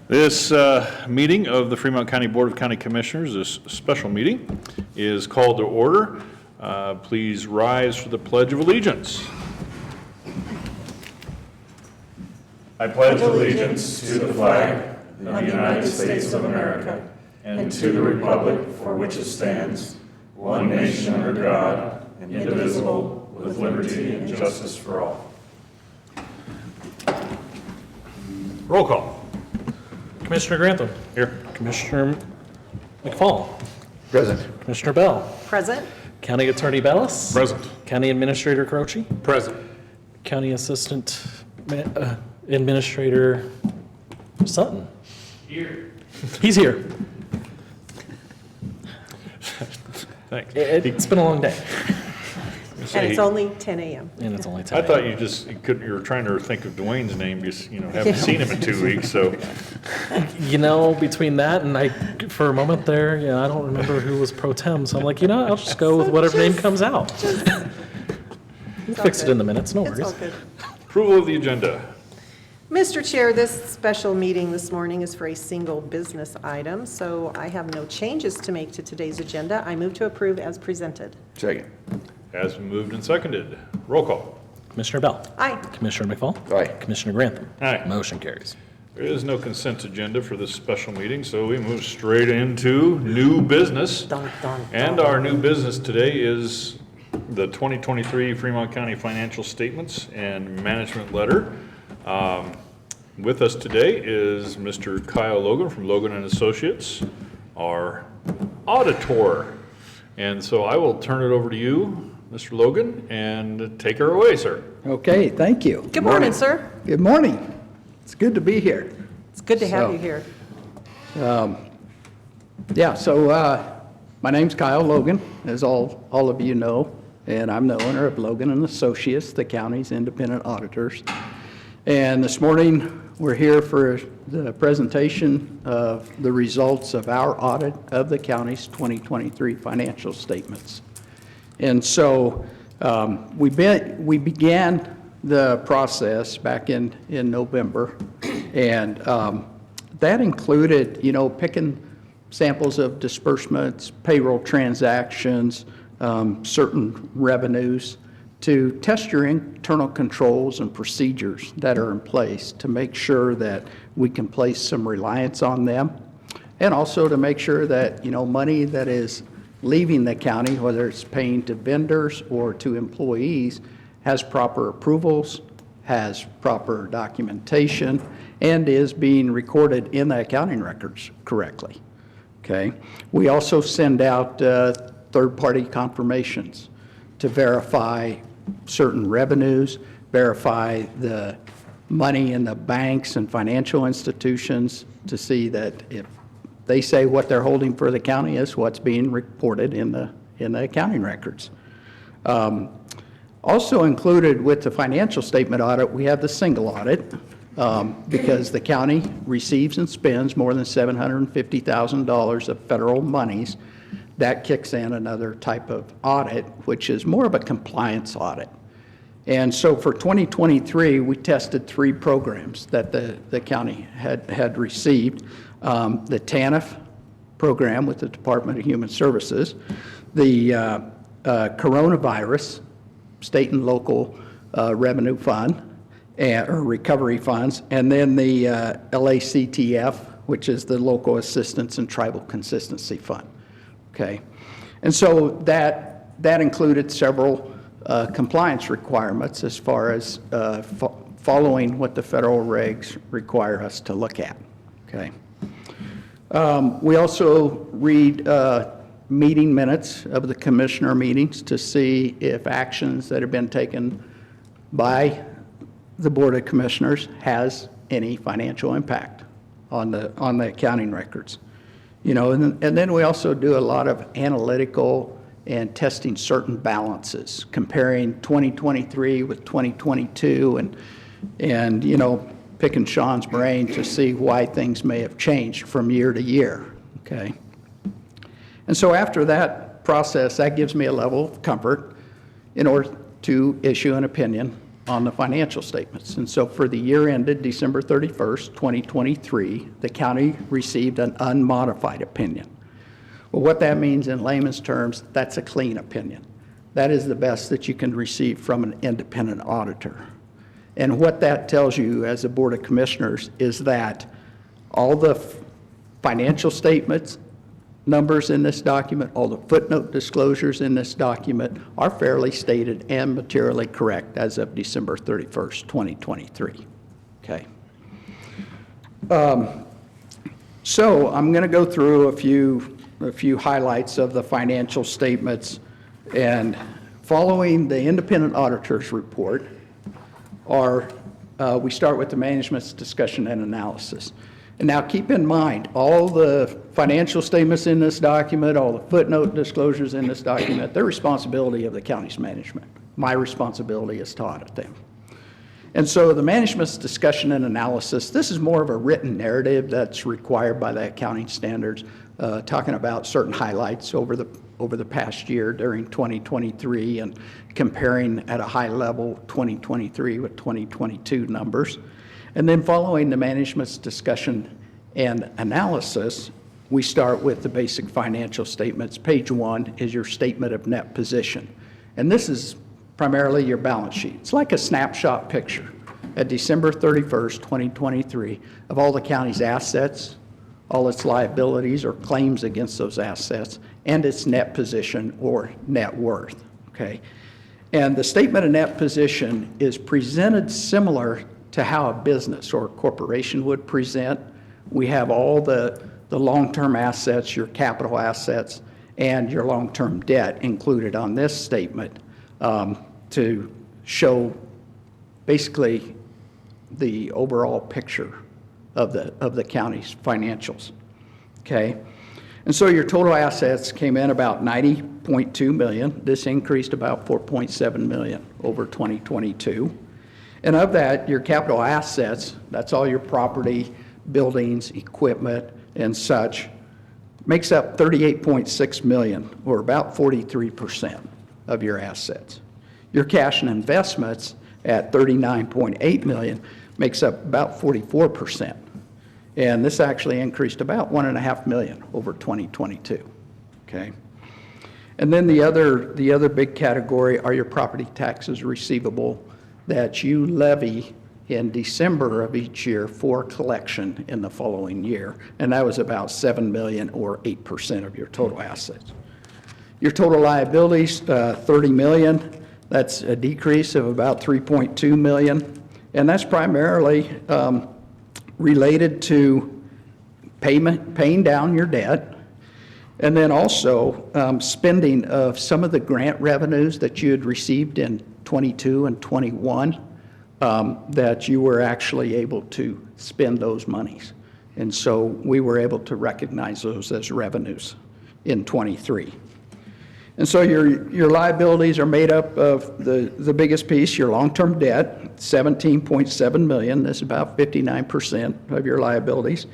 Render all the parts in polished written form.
This meeting of the Fremont County Board of County Commissioners, this special meeting, is called to order. Please rise for the Pledge of Allegiance. I pledge allegiance to the flag of the United States of America and to the republic for which it stands, one nation under God, indivisible, with liberty and justice for all. Roll call. Commissioner Grantham. Here. Commissioner McFall. Present. Commissioner Bell. Present. County Attorney Bellis. Present. County Administrator Croce. Present. County Assistant Administrator Sutton. Here. He's here. Thanks. It's been a long day. And it's only 10 a.m. And it's only 10 I thought you were trying to think of Dwayne's name, just, haven't seen him in 2 weeks, so. Between that and for a moment there, I don't remember who was pro tem, so I'm like, I'll just go with whatever name comes out. We'll fix it in the minutes, no It's all worries. good. Approval of the agenda. Mr. Chair, this special meeting this morning is for a single business item, so I have no changes to make to today's agenda. I move to approve as presented. Second. Has been moved and seconded. Roll call. Commissioner Bell. Aye. Commissioner McFall. Aye. Commissioner Grantham. Aye. Motion carries. There is no consent agenda for this special meeting, so we move straight into new business. Dun, dun, dun. And our new business today is the 2023 Fremont County Financial Statements and Management Letter. With us today is Mr. Kyle Logan from Logan and Associates, our auditor. And so I will turn it over to you, Mr. Logan, and take her away, sir. Okay, thank you. Good morning, sir. Good morning. It's good to be here. It's good to have So- you here. My name's Kyle Logan, as all of you know, and I'm the owner of Logan and Associates, the county's independent auditors. And this morning, we're here for the presentation of the results of our audit of the county's 2023 financial statements. And so we began the process back in November, and that included, picking samples of disbursements, payroll transactions, certain revenues, to test your internal controls and procedures that are in place to make sure that we can place some reliance on them, and also to make sure that, money that is leaving the county, whether it's paying to vendors or to employees, has proper approvals, has proper documentation, and is being recorded in the accounting records correctly. Okay. We also send out third-party confirmations to verify certain revenues, verify the money in the banks and financial institutions to see that if they say what they're holding for the county is what's being reported in the accounting records. Also included with the financial statement audit, we have the single audit because the county receives and spends more than $750,000 of federal monies. That kicks in another type of audit, which is more of a compliance audit. And so for 2023, we tested 3 programs that the county had received. The TANF program with the Department of Human Services, the coronavirus state and local revenue fund, or recovery funds, and then the LACTF, which is the Local Assistance and Tribal Consistency Fund. Okay, and so that included several compliance requirements as far as following what the federal regs require us to look at. Okay, we also read meeting minutes of the commissioner meetings to see if actions that have been taken by the Board of Commissioners has any financial impact on the accounting records. And then we also do a lot of analytical and testing certain balances, comparing 2023 with 2022 and picking Sean's brain to see why things may have changed from year to year, okay? And so after that process, that gives me a level of comfort in order to issue an opinion on the financial statements. And so for the year ended December 31st, 2023, the county received an unmodified opinion. Well, what that means in layman's terms, that's a clean opinion. That is the best that you can receive from an independent auditor. And what that tells you as a Board of Commissioners is that all the financial statements, numbers in this document, all the footnote disclosures in this document are fairly stated and materially correct as of December 31st, 2023. Okay. So I'm going to go through a few highlights of the financial statements, and following the independent auditor's report we start with the management's discussion and analysis. And now keep in mind, all the financial statements in this document, all the footnote disclosures in this document, they're responsibility of the county's management. My responsibility is to audit them. And so the management's discussion and analysis, this is more of a written narrative that's required by the accounting standards, talking about certain highlights over the past year during 2023 and comparing at a high level 2023 with 2022 numbers. And then following the management's discussion and analysis, we start with the basic financial statements. Page 1 is your statement of net position. And this is primarily your balance sheet. It's like a snapshot picture at December 31st, 2023 of all the county's assets, all its liabilities or claims against those assets, and its net position or net worth, okay? And the statement of net position is presented similar to how a business or a corporation would present. We have all the long-term assets, your capital assets, and your long-term debt included on this statement to show basically the overall picture of the county's financials, okay? And so your total assets came in about $90.2 million. This increased about $4.7 million over 2022. And of that, your capital assets, that's all your property, buildings, equipment, and such, makes up $38.6 million, or about 43% of your assets. Your cash and investments at $39.8 million makes up about 44%. And this actually increased about $1.5 million over 2022, okay? And then the other big category are your property taxes receivable that you levy in December of each year for collection in the following year. And that was about $7 million or 8% of your total assets. Your total liabilities, $30 million. That's a decrease of about $3.2 million. And that's primarily related to paying down your debt, and then also spending of some of the grant revenues that you had received in 22 and 21, that you were actually able to spend those monies. And so we were able to recognize those as revenues in 23. And so your liabilities are made up of the biggest piece, your long-term debt, $17.7 million. That's about 59% of your liabilities.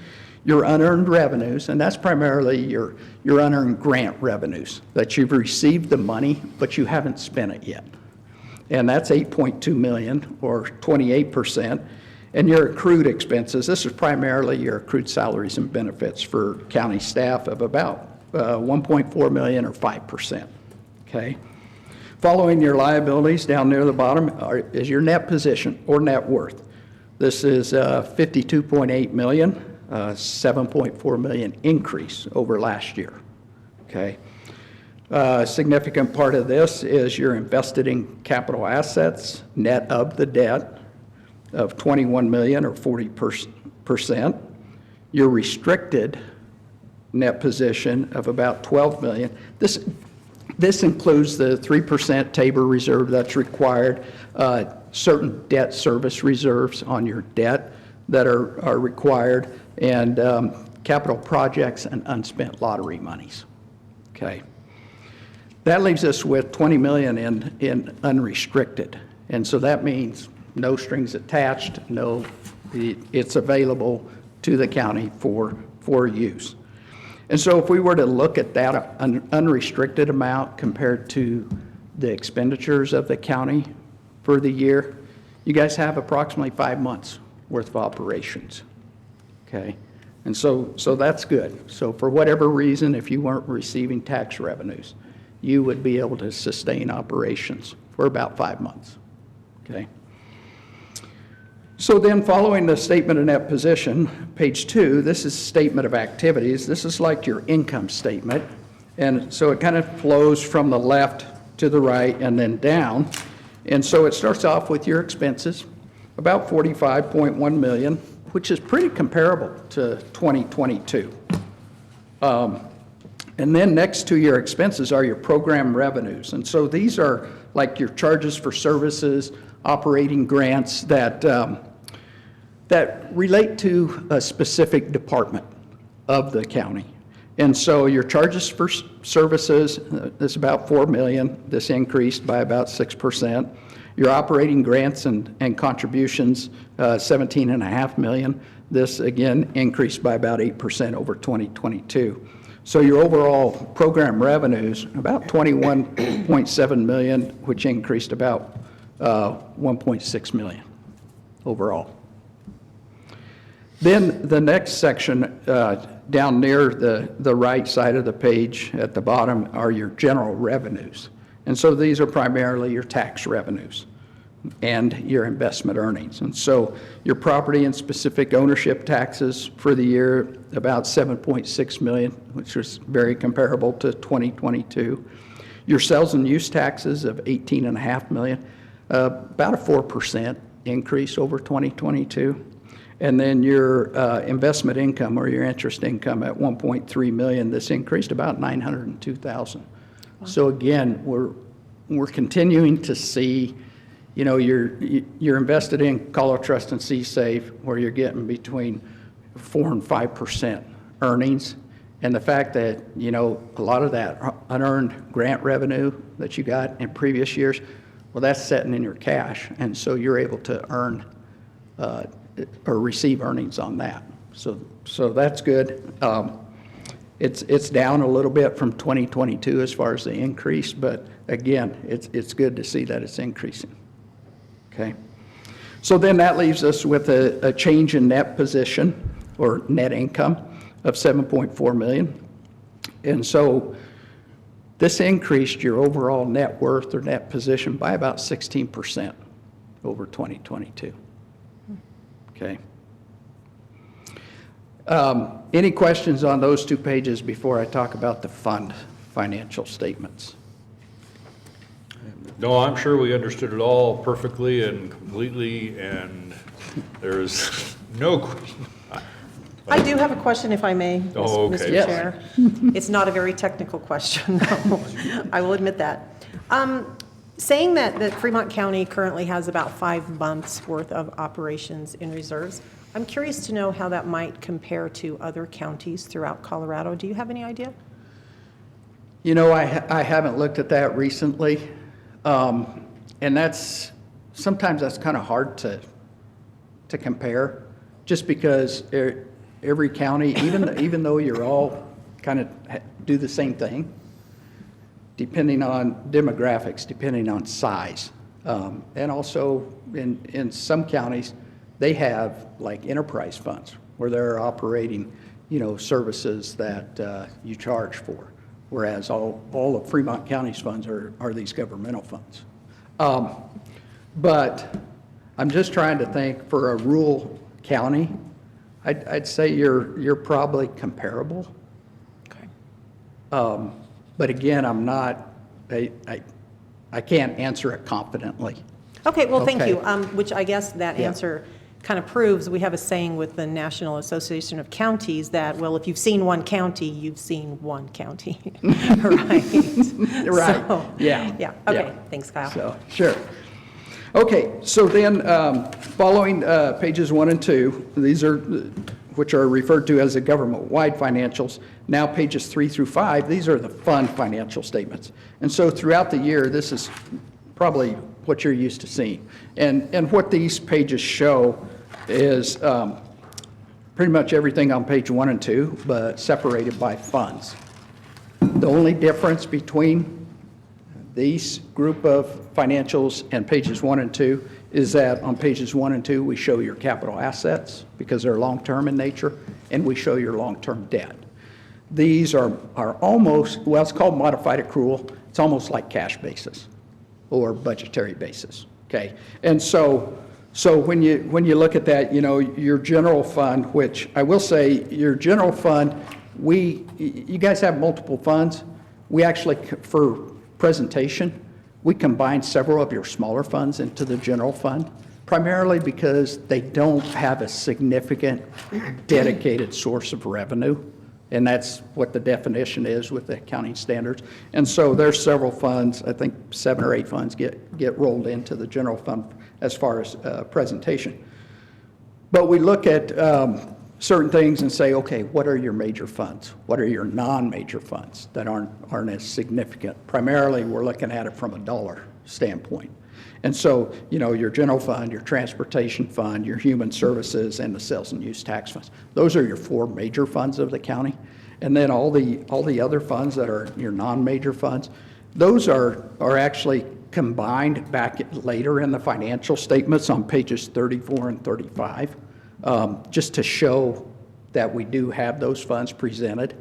Your unearned revenues, and that's primarily your unearned grant revenues, that you've received the money, but you haven't spent it yet. And that's $8.2 million, or 28%. And your accrued expenses, this is primarily your accrued salaries and benefits for county staff of about $1.4 million, or 5%, okay? Following your liabilities, down near the bottom is your net position or net worth. This is $52.8 million, $7.4 million increase over last year, okay? A significant part of this is your invested in capital assets, net of the debt of $21 million, or 40%. Your restricted net position of about $12 million. This includes the 3% Tabor reserve that's required, certain debt service reserves on your debt that are required, and capital projects and unspent lottery monies, okay? That leaves us with $20 million in unrestricted. And so that means no strings attached, it's available to the county for use. And so if we were to look at that unrestricted amount compared to the expenditures of the county for the year, you guys have approximately 5 months worth of operations, okay? And so that's good. So for whatever reason, if you weren't receiving tax revenues, you would be able to sustain operations for about 5 months, okay? So then following the statement of net position, page 2, this is statement of activities. This is like your income statement. And so it kind of flows from the left to the right and then down. And so it starts off with your expenses, about $45.1 million, which is pretty comparable to 2022. And then next to your expenses are your program revenues. And so these are like your charges for services, operating grants that relate to a specific department of the county. And so your charges for services is about $4 million. This increased by about 6%. Your operating grants and contributions, $17.5 million. This again increased by about 8% over 2022. So your overall program revenues, about $21.7 million, which increased about $1.6 million overall. Then the next section down near the right side of the page at the bottom are your general revenues. And so these are primarily your tax revenues and your investment earnings. And so your property and specific ownership taxes for the year, about $7.6 million, which was very comparable to 2022. Your sales and use taxes of $18.5 million, about a 4% increase over 2022. And then your investment income or your interest income at $1.3 million, this increased about $902,000. Wow. So again, we're continuing to see, you know, you're invested in Colo Trust and C-Safe, where you're getting between 4 and 5% earnings. And the fact that, you know, a lot of that unearned grant revenue that you got in previous years, well, that's sitting in your cash. And so you're able to earn or receive earnings on that. So that's good. It's down a little bit from 2022 as far as the increase, but again, it's good to see that it's increasing. Okay. So then that leaves us with a change in net position or net income of $7.4 million. And so this increased your overall net worth or net position by about 16% over 2022. Okay. Any questions on those 2 pages before I talk about the fund financial statements? No, I'm sure we understood it all perfectly and completely, and there's no question. I do have a question, if I may, Oh, okay. Mr. Yes. Chair. It's not a very technical question, though. I will admit that. Saying that Fremont County currently has about 5 months' worth of operations in reserves, I'm curious to know how that might compare to other counties throughout Colorado. Do you have any idea? You know, I haven't looked at that recently, and sometimes that's kind of hard to compare, just because every county, even though you're all kind of do the same thing, depending on demographics, depending on size, and also in some counties, they have like enterprise funds where they're operating, you know, services that you charge for. Whereas all of Fremont County's funds are these governmental funds. But I'm just trying to think, for a rural county, I'd say you're probably comparable. Okay. But again, I can't answer it confidently. Okay, well, thank Okay. you, which I guess that Yeah. answer kind of proves, we have a saying with the National Association of Counties that, well, if you've seen one county, you've seen one county, right? Right. So, Yeah. Yeah, okay, Yeah. thanks, Kyle. So, sure. Okay, so then following pages 1 and 2, these are, which are referred to as the government-wide financials. Now pages 3 through 5, these are the fund financial statements. And so throughout the year, this is probably what you're used to seeing. And what these pages show is pretty much everything on page 1 and 2, but separated by funds. The only difference between these group of financials and pages 1 and 2 is that on pages 1 and 2, we show your capital assets because they're long-term in nature, and we show your long-term debt. These are almost, well, it's called modified accrual. It's almost like cash basis or budgetary basis, okay? And so when you look at that, you know, your general fund, which I will say, your general fund, you guys have multiple funds. We actually, for presentation, we combine several of your smaller funds into the general fund, primarily because they don't have a significant dedicated source of revenue, and that's what the definition is with the accounting standards. And so there's several funds, I think 7 or 8 funds get rolled into the general fund as far as presentation. But we look at certain things and say, okay, what are your major funds? What are your non-major funds that aren't as significant? Primarily, we're looking at it from a dollar standpoint. And so, you know, your general fund, your transportation fund, your human services, and the sales and use tax funds. Those are your 4 major funds of the county. And then all the other funds that are your non-major funds, those are actually combined back later in the financial statements on pages 34 and 35. Just to show that we do have those funds presented,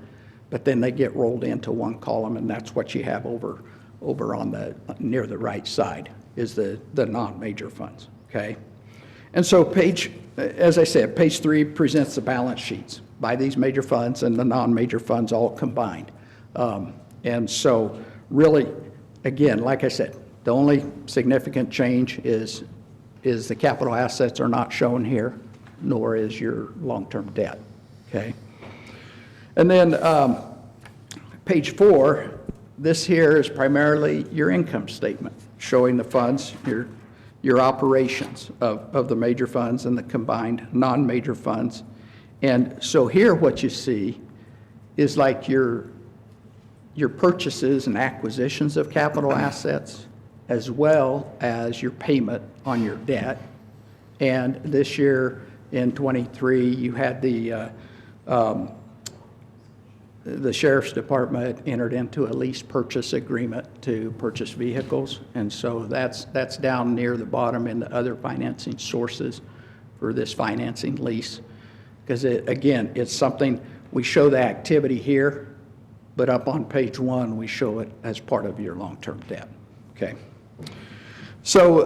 but then they get rolled into one column, and that's what you have over on the near the right side is the non-major funds, okay? And so as I said, page 3 presents the balance sheets by these major funds and the non-major funds all combined. And so really, again, like I said, the only significant change is the capital assets are not shown here, nor is your long-term debt, okay? And then page 4, this here is primarily your income statement, showing the funds, your operations of the major funds and the combined non-major funds. And so here what you see is like your purchases and acquisitions of capital assets, as well as your payment on your debt. And this year, in '23, you had the Sheriff's Department entered into a lease purchase agreement to purchase vehicles, and so that's down near the bottom in the other financing sources for this financing lease. Because again, it's something, we show the activity here, but up on page 1, we show it as part of your long-term debt, okay? So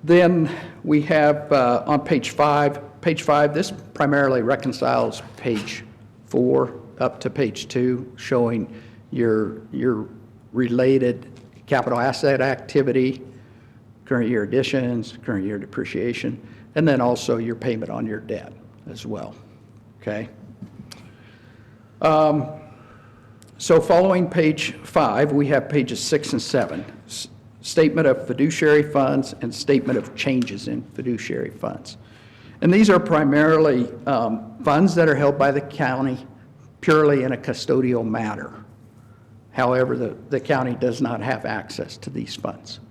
then we have on page 5, this primarily reconciles page 4 up to page 2, showing your related capital asset activity, current year additions, current year depreciation, and then also your payment on your debt as well, okay? So following page 5, we have pages 6 and 7. Statement of fiduciary funds and statement of changes in fiduciary funds. And these are primarily funds that are held by the county purely in a custodial matter. However, the county does not have access to these funds.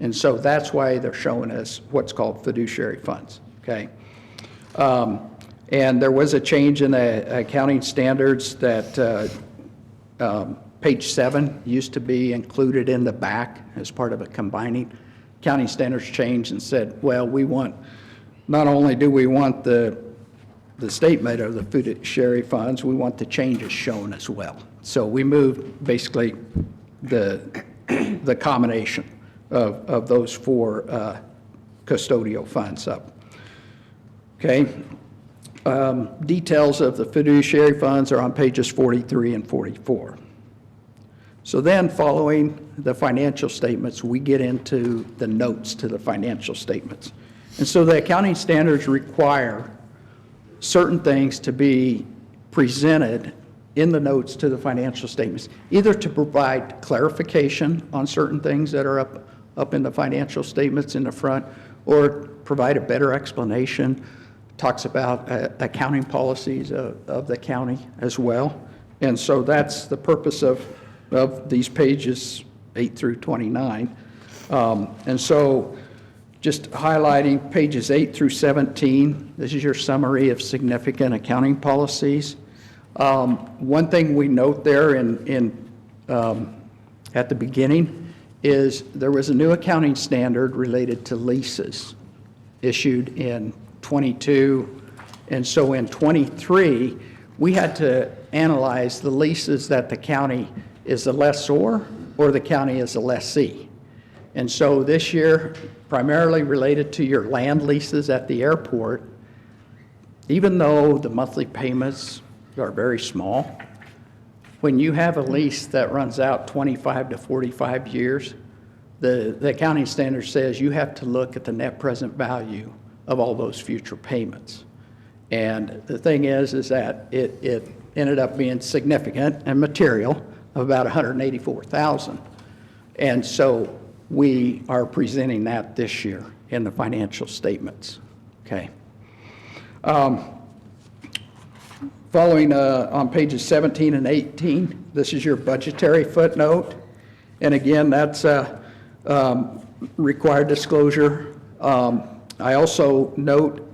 And so that's why they're shown as what's called fiduciary funds, okay? And there was a change in the accounting standards that page 7 used to be included in the back as part of a combining. Accounting standards changed and said, well, we want, not only do we want the statement of the fiduciary funds, we want the changes shown as well. So we moved basically the combination of those 4 custodial funds up. Okay. Details of the fiduciary funds are on pages 43 and 44. So then following the financial statements, we get into the notes to the financial statements. And so the accounting standards require certain things to be presented in the notes to the financial statements, either to provide clarification on certain things that are up in the financial statements in the front, or provide a better explanation. Talks about accounting policies of the county as well. And so that's the purpose of these pages 8 through 29. And so just highlighting pages 8 through 17, this is your summary of significant accounting policies. One thing we note there at the beginning is there was a new accounting standard related to leases issued in '22. And so in '23, we had to analyze the leases that the county is the lessor or the county is the lessee. And so this year, primarily related to your land leases at the airport, even though the monthly payments are very small, when you have a lease that runs out 25 to 45 years, the accounting standard says you have to look at the net present value of all those future payments. And the thing is that it ended up being significant and material of about $184,000. And so we are presenting that this year in the financial statements, okay? Following on pages 17 and 18, this is your budgetary footnote. And again, that's required disclosure. I also note,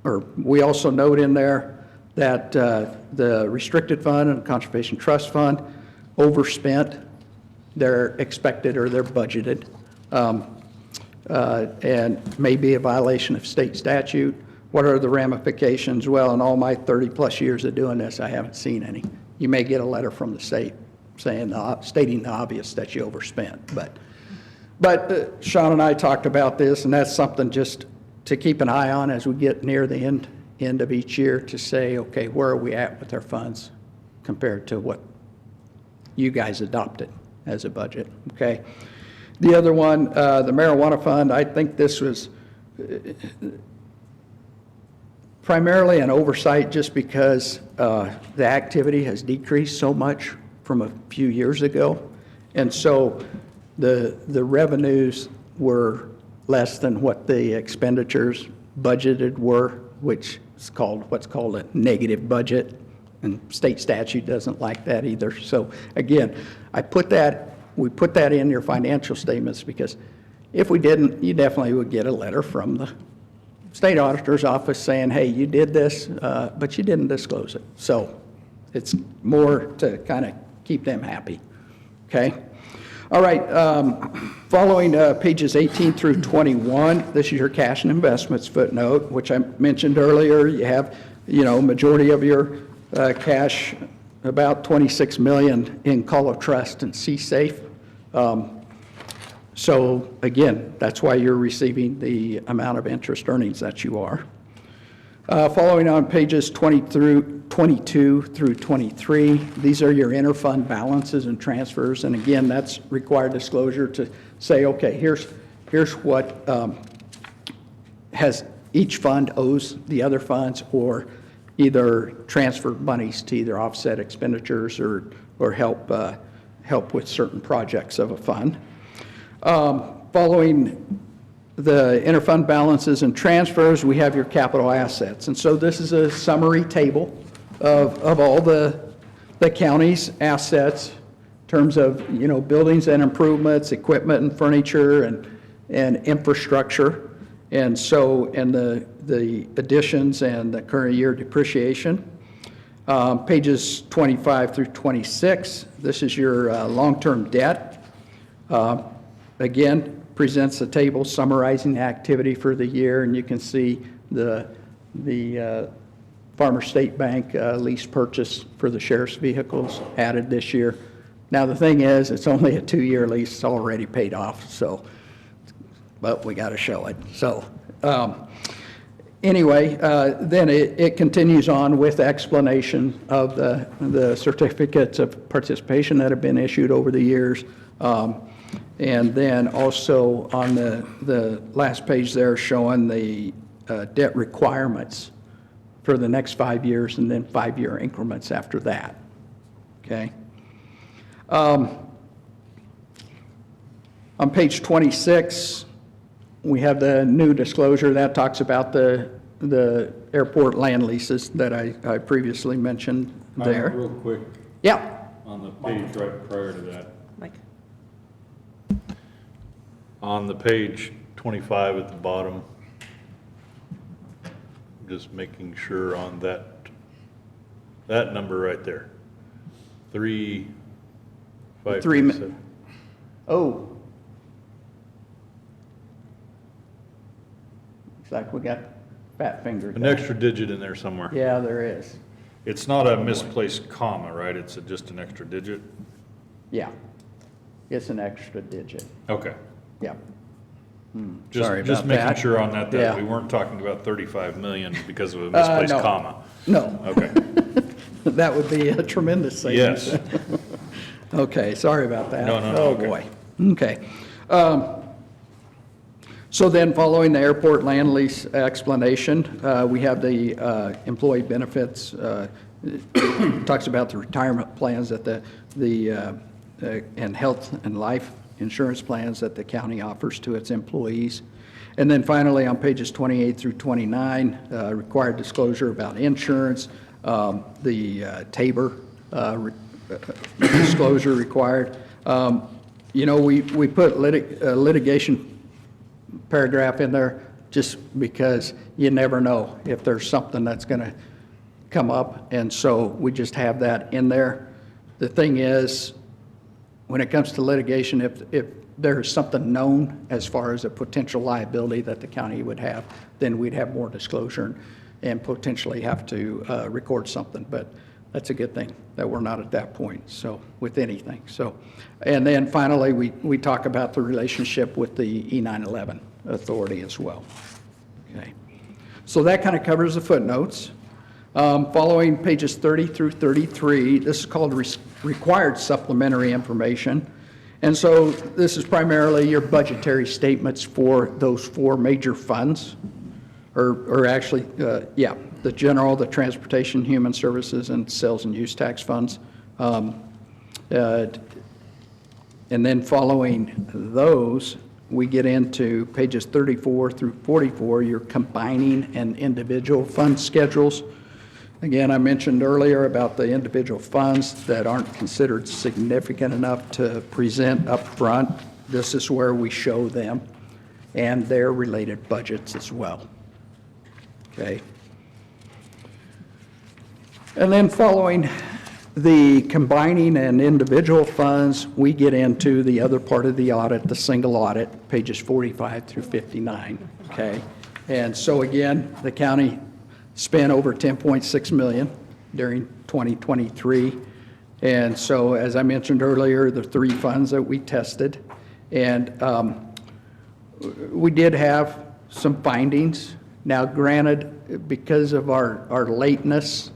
or we also note in there that the restricted fund and conservation trust fund overspent their expected or their budgeted, and may be a violation of state statute. What are the ramifications? Well, in all my 30-plus years of doing this, I haven't seen any. You may get a letter from the state saying, stating the obvious that you overspent. But Sean and I talked about this, and that's something just to keep an eye on as we get near the end of each year to say, okay, where are we at with our funds compared to what you guys adopted as a budget, okay? The other one, the marijuana fund, I think this was primarily an oversight just because the activity has decreased so much from a few years ago. And so the revenues were less than what the expenditures budgeted were, which is what's called a negative budget. And state statute doesn't like that either. So again, we put that in your financial statements because if we didn't, you definitely would get a letter from the state auditor's office saying, hey, you did this, but you didn't disclose it. So it's more to kind of keep them happy, okay? All right, following pages 18 through 21, this is your cash and investments footnote, which I mentioned earlier. You have, majority of your cash, about $26 million in call of trust and C-Safe. So again, that's why you're receiving the amount of interest earnings that you are. Following on pages 22 through 23, these are your interfund balances and transfers. And again, that's required disclosure to say, okay, here's what has each fund owes the other funds, or either transfer monies to either offset expenditures or help with certain projects of a fund. Following the interfund balances and transfers, we have your capital assets. And so this is a summary table of all the county's assets in terms of, buildings and improvements, equipment and furniture and infrastructure. And so, and the additions and the current year depreciation. Pages 25 through 26, this is your long-term debt. Again, presents a table summarizing activity for the year, and you can see the Farmer State Bank lease purchase for the sheriff's vehicles added this year. Now, the thing is, it's only a 2-year lease, it's already paid off, so, but we got to show it. So, anyway, then it continues on with explanation of the certificates of participation that have been issued over the years. And then also on the last page there showing the debt requirements for the next 5 years and then 5-year increments after that, okay? On page 26, we have the new disclosure that talks about the airport land leases that I previously mentioned there. Real quick, Yeah. on the page right prior to that, Mike? on the page 25 at the bottom, just making sure on that number right there, 3, 5, 3 7. Oh, Looks like we got fat fingered. An extra digit in there somewhere. Yeah, there is. It's not a misplaced comma, right? It's just an extra digit? Yeah. It's an extra digit. Okay. Yeah. Just Sorry about making that. sure on that Yeah. we weren't talking about 35 million because of a misplaced no. comma. No, Okay. that would be a tremendous savings. Yes. Okay, sorry about that. No, Oh, okay. boy. Okay. So then, following the airport land lease explanation, we have the employee benefits, talks about the retirement plans that and health and life insurance plans that the county offers to its employees. And then finally, on pages 28 through 29, required disclosure about insurance, the TABOR disclosure required. You know, we put litigation paragraph in there just because you never know if there's something that's going to come up, and so we just have that in there. The thing is, when it comes to litigation, if there's something known as far as a potential liability that the county would have, then we'd have more disclosure and potentially have to record something. But that's a good thing that we're not at that point, so, with anything. So, and then finally, we talk about the relationship with the E911 authority as well. Okay. So that kind of covers the footnotes. Following pages 30 through 33, this is called required supplementary information. And so this is primarily your budgetary statements for those four major funds, or actually, the general, the transportation, human services, and sales and use tax funds. And then following those, we get into pages 34 through 44, your combining and individual fund schedules. Again, I mentioned earlier about the individual funds that aren't considered significant enough to present up front. This is where we show them and their related budgets as well. Okay. And then following the combining and individual funds, we get into the other part of the audit, the single audit, pages 45 through 59. Okay. And so again, the county spent over $10.6 million during 2023. And so, as I mentioned earlier, the three funds that we tested, and we did have some findings. Now, granted, because of our lateness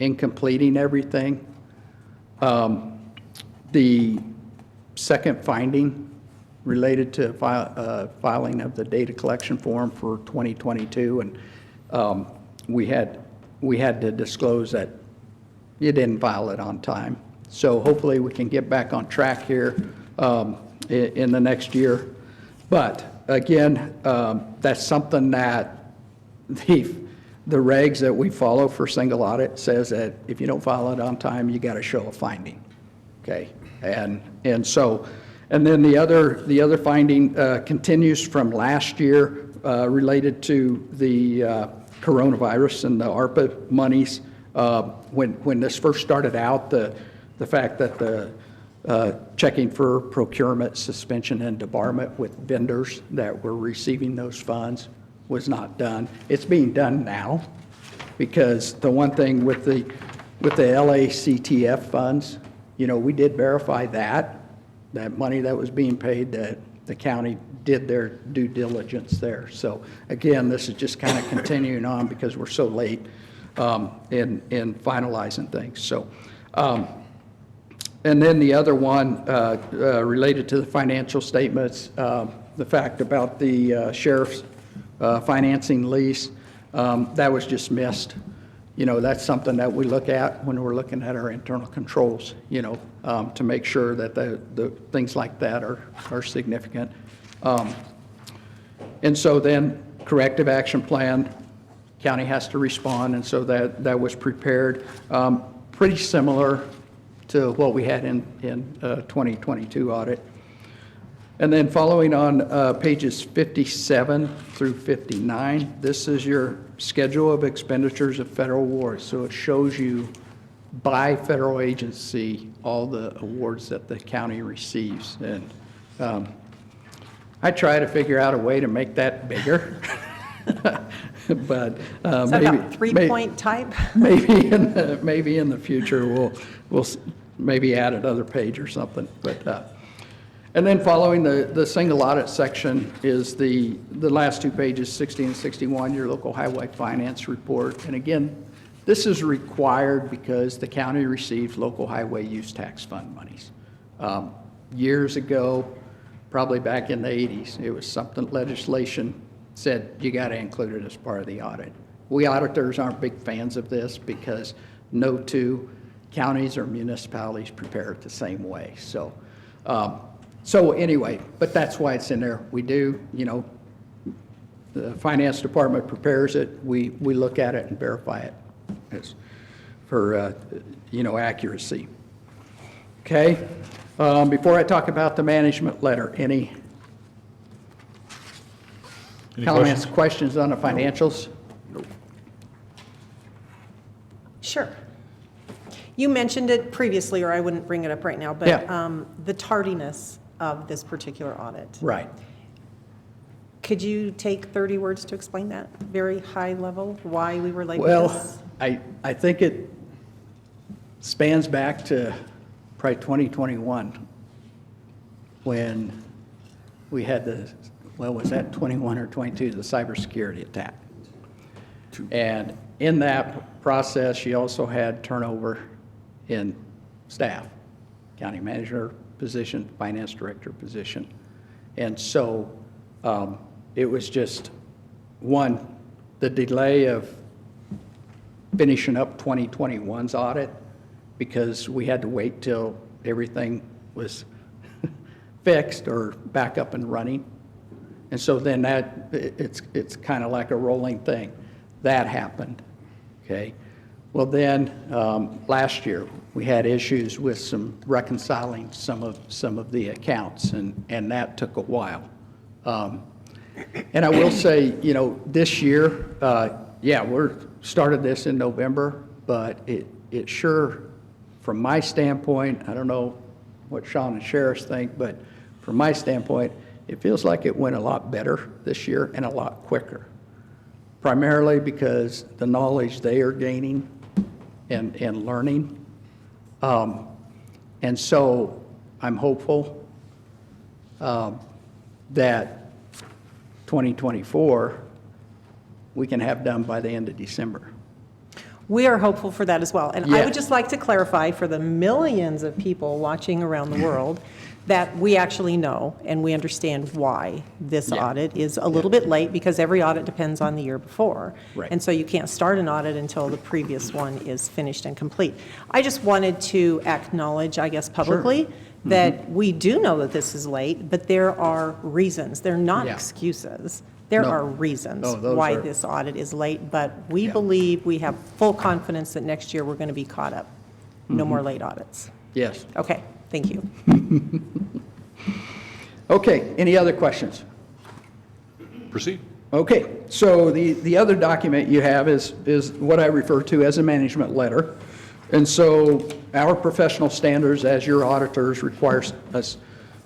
in completing everything, the second finding related to filing of the data collection form for 2022, and we had to disclose that you didn't file it on time. So hopefully we can get back on track here in the next year. But again, that's something that the regs that we follow for single audit says that if you don't file it on time, you got to show a finding. Okay, and so, and then the other finding continues from last year related to the coronavirus and the ARPA monies. When this first started out, the fact that the checking for procurement, suspension, and debarment with vendors that were receiving those funds was not done. It's being done now, because the one thing with the LACTF funds, you know, we did verify that money that was being paid, that the county did their due diligence there. So again, this is just kind of continuing on because we're so late in finalizing things. So, and then the other one related to the financial statements, the fact about the sheriff's financing lease, that was just missed. You know, that's something that we look at when we're looking at our internal controls, you know, to make sure that the things like that are significant. And so then corrective action plan, county has to respond, and so that was prepared. Pretty similar to what we had in 2022 audit. And then following on pages 57 through 59, this is your schedule of expenditures of federal awards. So it shows you by federal agency all the awards that the county receives. And I try to figure out a way to make that bigger But Is that about three-point type? maybe in the future, we'll maybe add another page or something. But, and then following the single audit section is the last two pages, 60 and 61, your local highway finance report. And again, this is required because the county receives local highway use tax fund monies. Years ago, probably back in the 80s, it was something legislation said you got to include it as part of the audit. We auditors aren't big fans of this because no two counties or municipalities prepare it the same way. So, so anyway, but that's why it's in there. We do, you know, the finance department prepares it. We look at it and verify it as for, you know, accuracy. Okay. Before I talk about the management letter, any comments, questions on the financials? Sure. You mentioned it previously, or I wouldn't bring it up right now, but Yeah. the tardiness of this particular audit. Right. Could you take 30 words to explain that, very high level, why we were late with Well, this? I think it spans back to probably 2021 when we had the, well, was that 21 or 22, the cybersecurity attack. And in that process, you also had turnover in staff, county manager position, finance director position. And so it was just, one, the delay of finishing up 2021's audit because we had to wait till everything was fixed or back up and running. And so then that, it's kind of like a rolling thing. That happened, okay? Well then, last year, we had issues with some reconciling some of the accounts, and that took a while. And I will say, you know, this year, yeah, we're started this in November, but it sure, from my standpoint, I don't know what Sean and Sheriff think, but from my standpoint, it feels like it went a lot better this year and a lot quicker. Primarily because the knowledge they are gaining and learning. And so I'm hopeful that 2024 we can have done by the end of December. We are hopeful for that as well. And I Yeah. would just like to clarify for the millions of people watching around the world that we actually know and we understand why this Yeah. audit is a little bit late, because every audit depends on the year before. Right. And so you can't start an audit until the previous one is finished and complete. I just wanted to acknowledge, I guess publicly, that we do know that this is late, but there are reasons. They're not Yeah. excuses. There No. are reasons No, those why are- this audit is late, but we Yeah. believe, we have full confidence that next year we're going to be caught up. No more late audits. Yes. Okay, thank you. Okay, any other questions? Proceed. Okay, so the other document you have is what I refer to as a management letter. And so our professional standards as your auditors requires us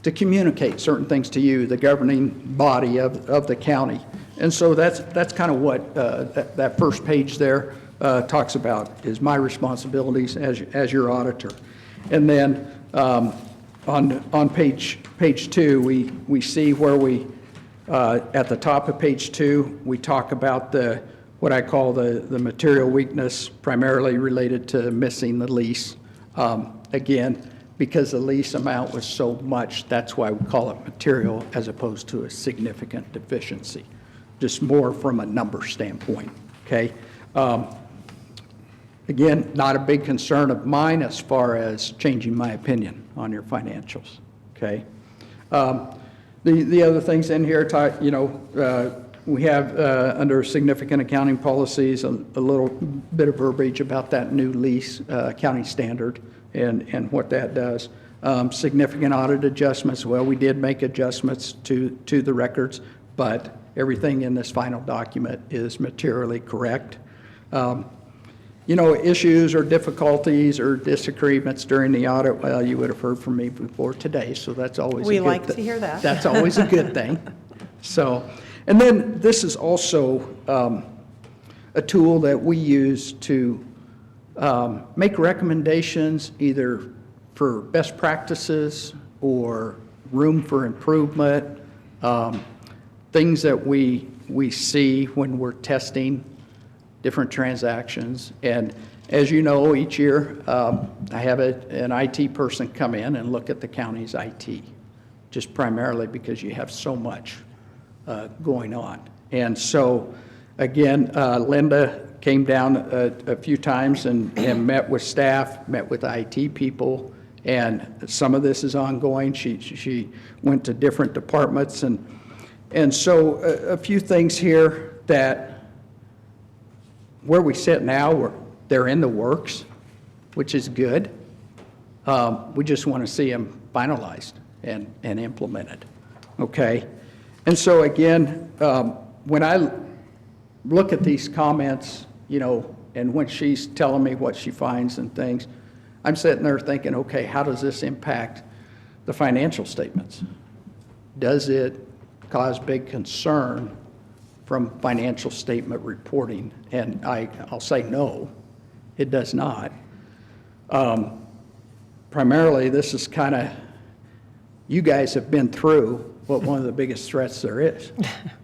to communicate certain things to you, the governing body of the county. And so that's kind of what that first page there talks about, is my responsibilities as your auditor. And then on page 2, we see where we, at the top of page 2, we talk about what I call the material weakness, primarily related to missing the lease. Again, because the lease amount was so much, that's why we call it material as opposed to a significant deficiency, just more from a number standpoint, okay? Again, not a big concern of mine as far as changing my opinion on your financials, okay? The other things in here, we have under significant accounting policies a little bit of verbiage about that new lease accounting standard and what that does. Significant audit adjustments, well, we did make adjustments to the records, but everything in this final document is materially correct. Issues or difficulties or disagreements during the audit, well, you would have heard from me before today, so that's always a good thing. We like to hear that. That's always a good thing. So, And then this is also a tool that we use to make recommendations either for best practices or room for improvement, things that we see when we're testing different transactions. And as you know, each year I have an IT person come in and look at the county's IT, just primarily because you have so much going on. And so, again, Linda came down a few times and met with staff, met with IT people, and some of this is ongoing. She went to different departments, and so a few things here that where we sit now, they're in the works, which is good. We just want to see them finalized and implemented, okay? And so again, when I look at these comments, you know, and when she's telling me what she finds and things, I'm sitting there thinking, okay, how does this impact the financial statements? Does it cause big concern from financial statement reporting? And I'll say no, it does not. Primarily, this is kind of, you guys have been through what one of the biggest threats there is.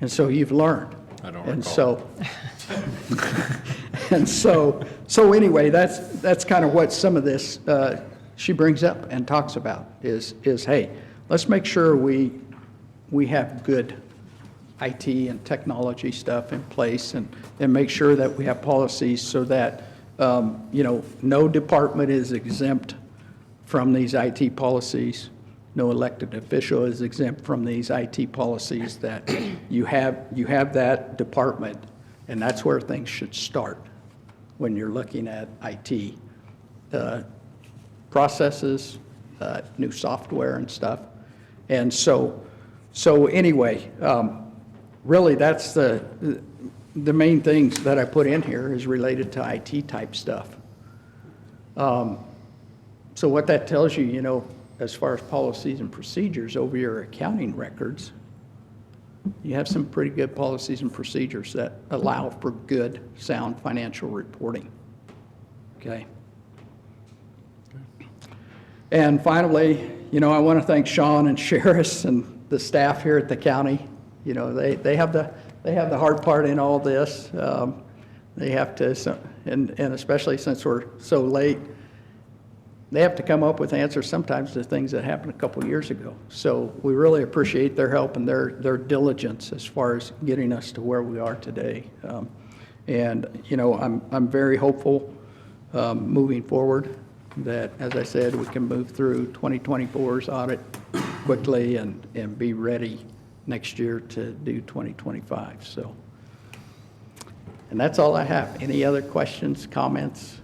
And so you've learned. I don't And recall. so anyway, that's kind of what some of this she brings up and talks about is hey, let's make sure we have good IT and technology stuff in place and make sure that we have policies so that you know, no department is exempt from these IT policies. No elected official is exempt from these IT policies, that you have that department, and that's where things should start when you're looking at IT processes, new software and stuff. And so anyway, really that's the main things that I put in here is related to IT type stuff. So what that tells you, you know, as far as policies and procedures over your accounting records, you have some pretty good policies and procedures that allow for good, sound financial reporting. Okay? And finally, you know, I want to thank Sean and Sheriff and the staff here at the county. You know, they have the hard part in all this. They have to, and especially since we're so late, they have to come up with answers sometimes to things that happened a couple years ago. So we really appreciate their help and their diligence as far as getting us to where we are today. And you know, I'm very hopeful moving forward that, as I said, we can move through 2024's audit quickly and be ready next year to do 2025. So, and that's all I have. Any other questions, comments?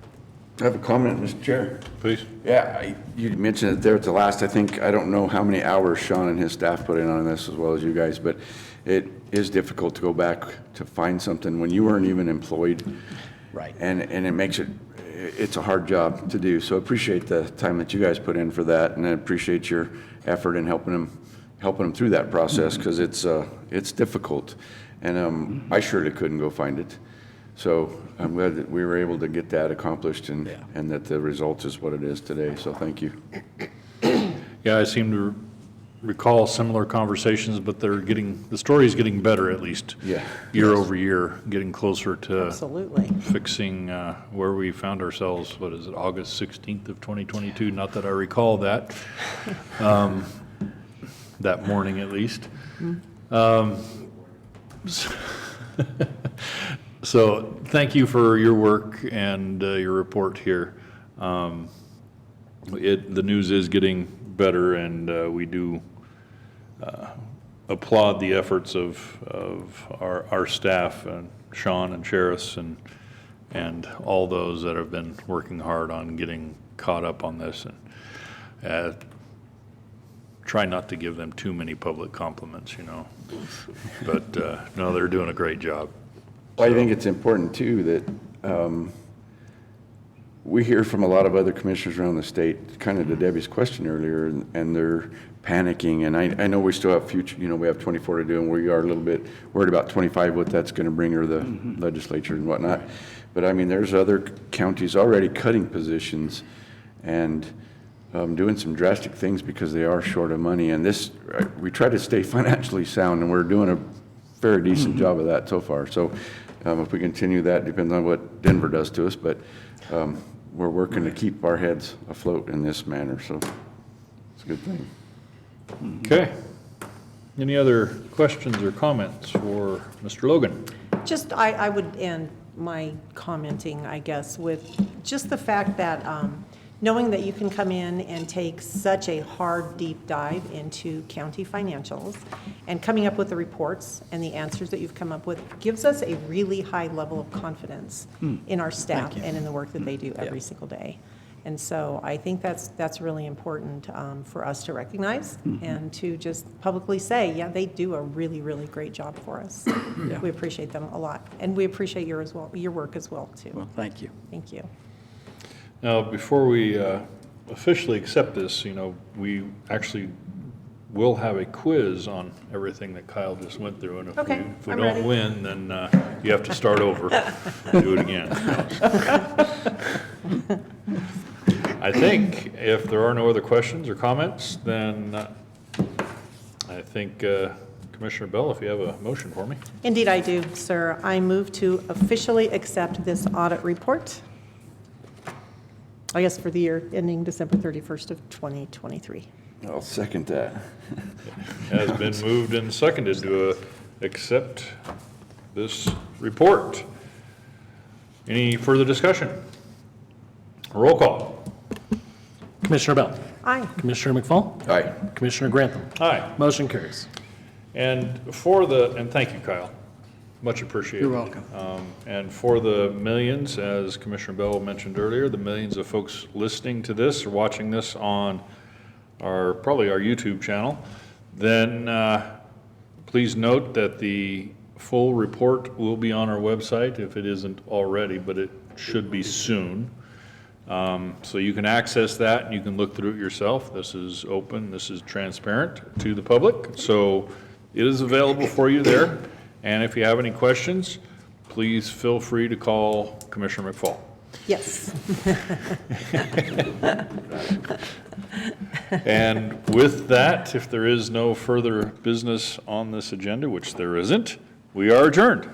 I have a comment, Mr. Chair. Please. Yeah, you mentioned it there at the last. I don't know how many hours Sean and his staff put in on this as well as you guys, but it is difficult to go back to find something when you weren't even employed. Right. And it makes it's a hard job to do. So I appreciate the time that you guys put in for that, and I appreciate your effort in helping them through that process, because it's difficult, and I surely couldn't go find it. So I'm glad that we were able to get that accomplished, and that the result is what it is today. So thank you. Yeah, I seem to recall similar conversations, but the story's getting better, at least. Yeah. Year over year, getting closer to Absolutely. fixing where we found ourselves, what is it, August 16th of 2022? Not that I recall that, that morning at least. So thank you for your work and your report here. The news is getting better, and we do applaud the efforts of our staff and Sean and Sheriff and all those that have been working hard on getting caught up on this. And try not to give them too many public compliments, you know. But no, they're doing a great job. Well, I think it's important too that we hear from a lot of other commissioners around the state, kind of to Debbie's question earlier, and they're panicking. And I know we still have future, we have 24 to do, and we are a little bit worried about 25, what that's going to bring her, the legislature and whatnot. But I mean, there's other counties already cutting positions and doing some drastic things because they are short of money. And this, we try to stay financially sound, and we're doing a very decent job of that so far. So if we continue that, depends on what Denver does to us, but we're working to keep our heads afloat in this manner, so it's a good thing. Okay. Any other questions or comments for Mr. Logan? Just, I would end my commenting, I guess, with just the fact that knowing that you can come in and take such a hard, deep dive into county financials and coming up with the reports and the answers that you've come up with gives us a really high level of confidence in our staff and in the work that they do every single day. And so I think that's really important for us to recognize and to just publicly say, yeah, they do a really, really great job for us. We appreciate them a lot. And we appreciate your work as well, too. Well, thank you. Thank you. Now, before we officially accept this, we actually will have a quiz on everything that Kyle just went through. And if Okay, we I'm don't ready. win, then you have to start over, do it again. I think if there are no other questions or comments, then I think Commissioner Bell, if you have a motion for me. Indeed, I do, sir. I move to officially accept this audit report, I guess for the year ending December 31st of 2023. I'll second that. Has been moved and seconded to accept this report. Any further discussion? Roll call. Commissioner Bell, Aye. Commissioner McFall, Aye. Commissioner Grantham. Aye. Motion carries. And thank you, Kyle. Much appreciated. You're welcome. And for the millions, as Commissioner Bell mentioned earlier, the millions of folks listening to this or watching this on probably our YouTube channel, then please note that the full report will be on our website if it isn't already, but it should be soon. So you can access that and you can look through it yourself. This is open, this is transparent to the public. So it is available for you there. And if you have any questions, please feel free to call Commissioner McFall. Yes. And with that, if there is no further business on this agenda, which there isn't, we are adjourned.